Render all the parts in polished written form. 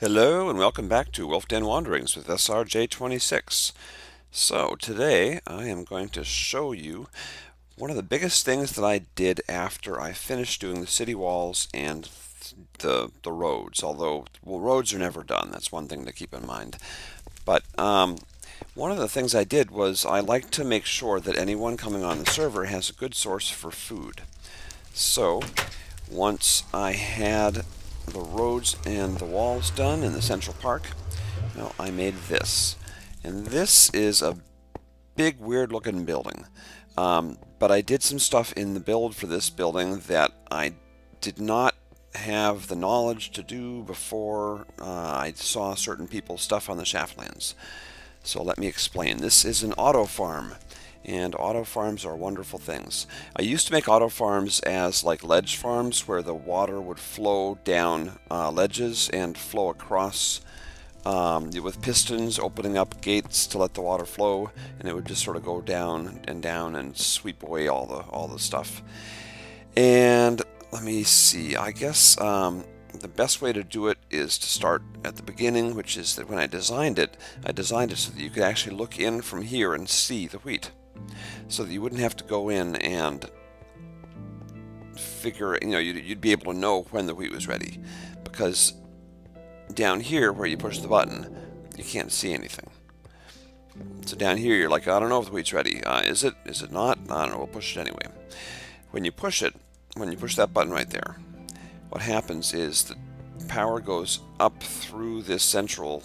Hello and welcome back to Wolfden Wanderings with SRJ26. So today I am going to show you one of the biggest things that I did after I finished doing the city walls and the roads. Although roads are never done, that's one thing to keep in mind. But one of the things I did was I like to make sure that anyone coming on the server has a good source for food. So once I had the roads and the walls done in the Central Park, well, I made this. And this is a big, weird looking building. But I did some stuff in the build for this building that I did not have the knowledge to do before I saw certain people's stuff on the Shaftlands. So let me explain. This is an auto farm, and auto farms are wonderful things. I used to make auto farms as like ledge farms where the water would flow down ledges and flow across with pistons opening up gates to let the water flow, and it would just sort of go down and sweep away all the stuff. And let me see, I guess the best way to do it is to start at the beginning, which is that when I designed it so that you could actually look in from here and see the wheat, so that you wouldn't have to go in and figure, you'd be able to know when the wheat was ready, because down here where you push the button, you can't see anything. So down here you're like, I don't know if the wheat's ready. Is it not? I don't know, we'll push it anyway. When you push that button right there, what happens is the power goes up through this central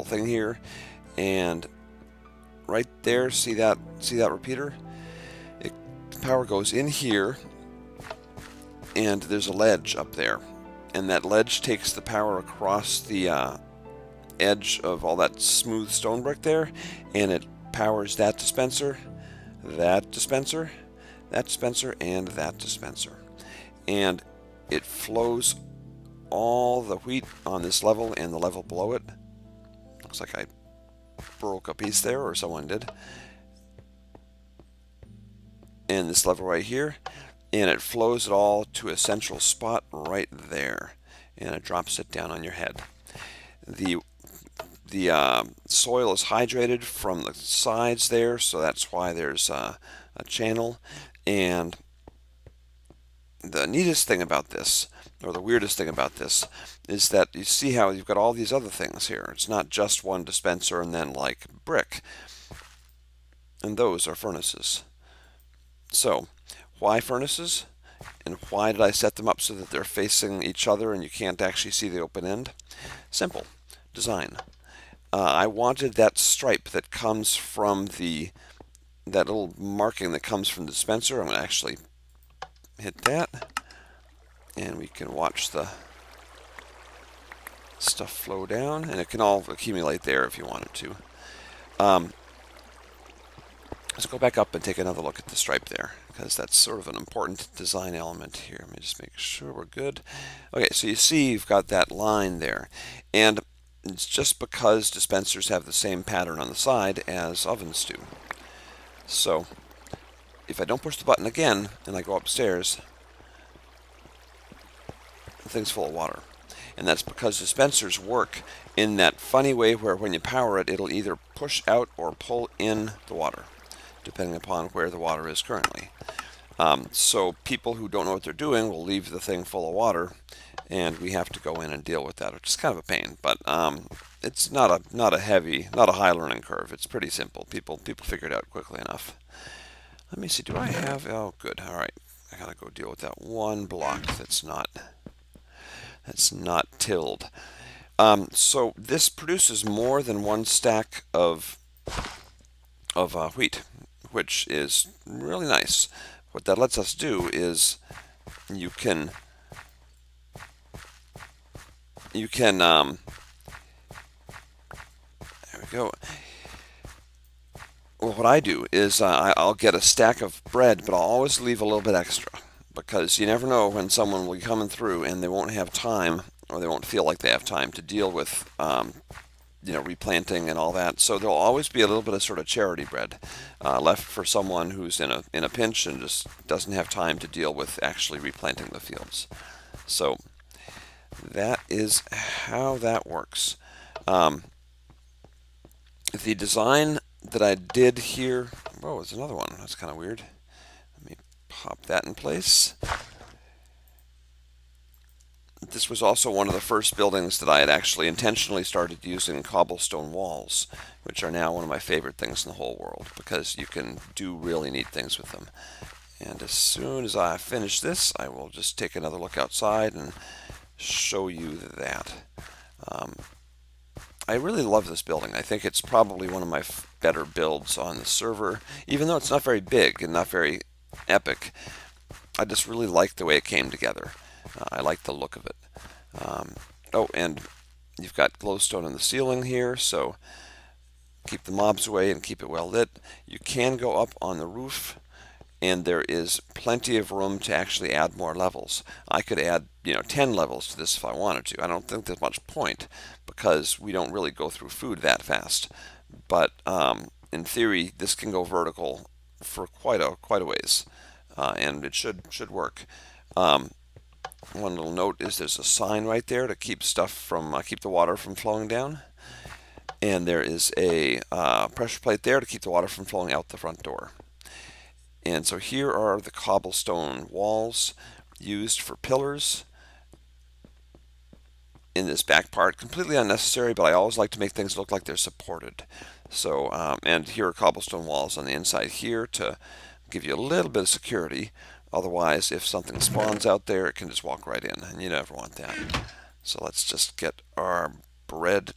thing here, and right there, see that repeater? The power goes in here, and there's a ledge up there, and that ledge takes the power across the edge of all that smooth stone brick there, and it powers that dispenser, that dispenser, that dispenser, and that dispenser. And it flows all the wheat on this level and the level below it. Looks like I broke a piece there, or someone did. And this level right here, and it flows it all to a central spot right there, and it drops it down on your head. The soil is hydrated from the sides there, so that's why there's a channel. And the neatest thing about this, or the weirdest thing about this, is that you see how you've got all these other things here. It's not just one dispenser and then like brick, and those are furnaces. So why furnaces, and why did I set them up so that they're facing each other and you can't actually see the open end? Simple design. I wanted that stripe that comes from that little marking that comes from the dispenser. I'm going to actually hit that, and we can watch the stuff flow down, and it can all accumulate there if you wanted to. Let's go back up and take another look at the stripe there, because that's sort of an important design element here. Let me just make sure we're good. Okay, so you see you've got that line there, and it's just because dispensers have the same pattern on the side as ovens do. So if I don't push the button again and I go upstairs, the thing's full of water. And that's because dispensers work in that funny way where when you power it, it'll either push out or pull in the water, depending upon where the water is currently. So people who don't know what they're doing will leave the thing full of water, and we have to go in and deal with that, which is kind of a pain. But it's not a high learning curve. It's pretty simple. People figure it out quickly enough. Let me see. Do I have? Oh, good. All right. I gotta go deal with that one block that's not tilled. So this produces more than one stack of wheat, which is really nice. What that lets us do is you can there we go. Well, what I do is I'll get a stack of bread, but I'll always leave a little bit extra, because you never know when someone will be coming through and they won't have time, or they won't feel like they have time to deal with replanting and all that. So there'll always be a little bit of sort of charity bread left for someone who's in a pinch and just doesn't have time to deal with actually replanting the fields. So that is how that works. Um, the design that I did here, whoa, there's another one. That's kind of weird. Let me pop that in place. This was also one of the first buildings that I had actually intentionally started using cobblestone walls, which are now one of my favorite things in the whole world because you can do really neat things with them. And as soon as I finish this, I will just take another look outside and show you that. Um, I really love this building. I think it's probably one of my better builds on the server, even though it's not very big and not very epic. I just really like the way it came together. I like the look of it. Oh, and you've got glowstone in the ceiling here, so keep the mobs away and keep it well lit. You can go up on the roof, and there is plenty of room to actually add more levels. I could add, 10 levels to this if I wanted to. I don't think there's much point because we don't really go through food that fast. But in theory, this can go vertical for quite a ways, and it should work. One little note is there's a sign right there to keep keep the water from flowing down, and there is a pressure plate there to keep the water from flowing out the front door. And so here are the cobblestone walls used for pillars in this back part. Completely unnecessary, but I always like to make things look like they're supported. So, and here are cobblestone walls on the inside here to give you a little bit of security. Otherwise, if something spawns out there, it can just walk right in, and you never want that. So let's just get our bread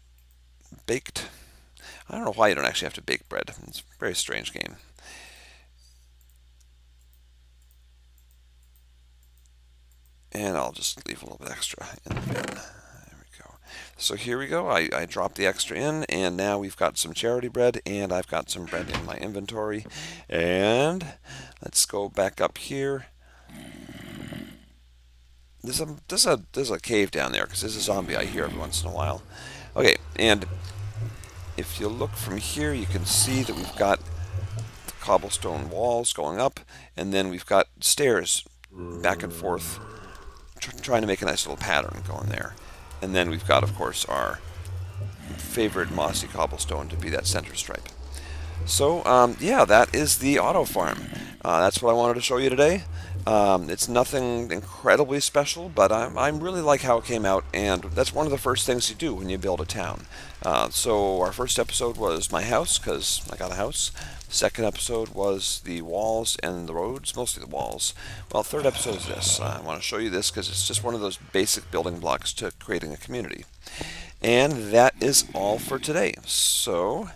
baked. I don't know why you don't actually have to bake bread. It's a very strange game. And I'll just leave a little bit extra in the bin. There we go. So here we go. I dropped the extra in, and now we've got some charity bread, and I've got some bread in my inventory. And let's go back up here. There's a cave down there because there's a zombie I hear every once in a while. Okay, and if you look from here, you can see that we've got the cobblestone walls going up, and then we've got stairs back and forth, trying to make a nice little pattern going there. And then we've got, of course, our favorite mossy cobblestone to be that center stripe. So, yeah, that is the auto farm. That's what I wanted to show you today. It's nothing incredibly special, but I really like how it came out, and that's one of the first things you do when you build a town. So our first episode was my house, because I got a house. Second episode was the walls and the roads, mostly the walls. Well, third episode is this. I want to show you this because it's just one of those basic building blocks to creating a community. And that is all for today. So,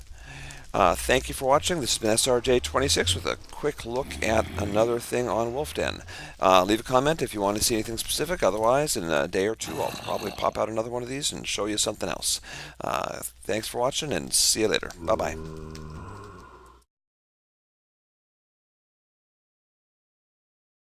thank you for watching. This has been SRJ26 with a quick look at another thing on Wolfden. Leave a comment if you want to see anything specific. Otherwise, in a day or two, I'll probably pop out another one of these and show you something else. Thanks for watching, and see you later. Bye-bye.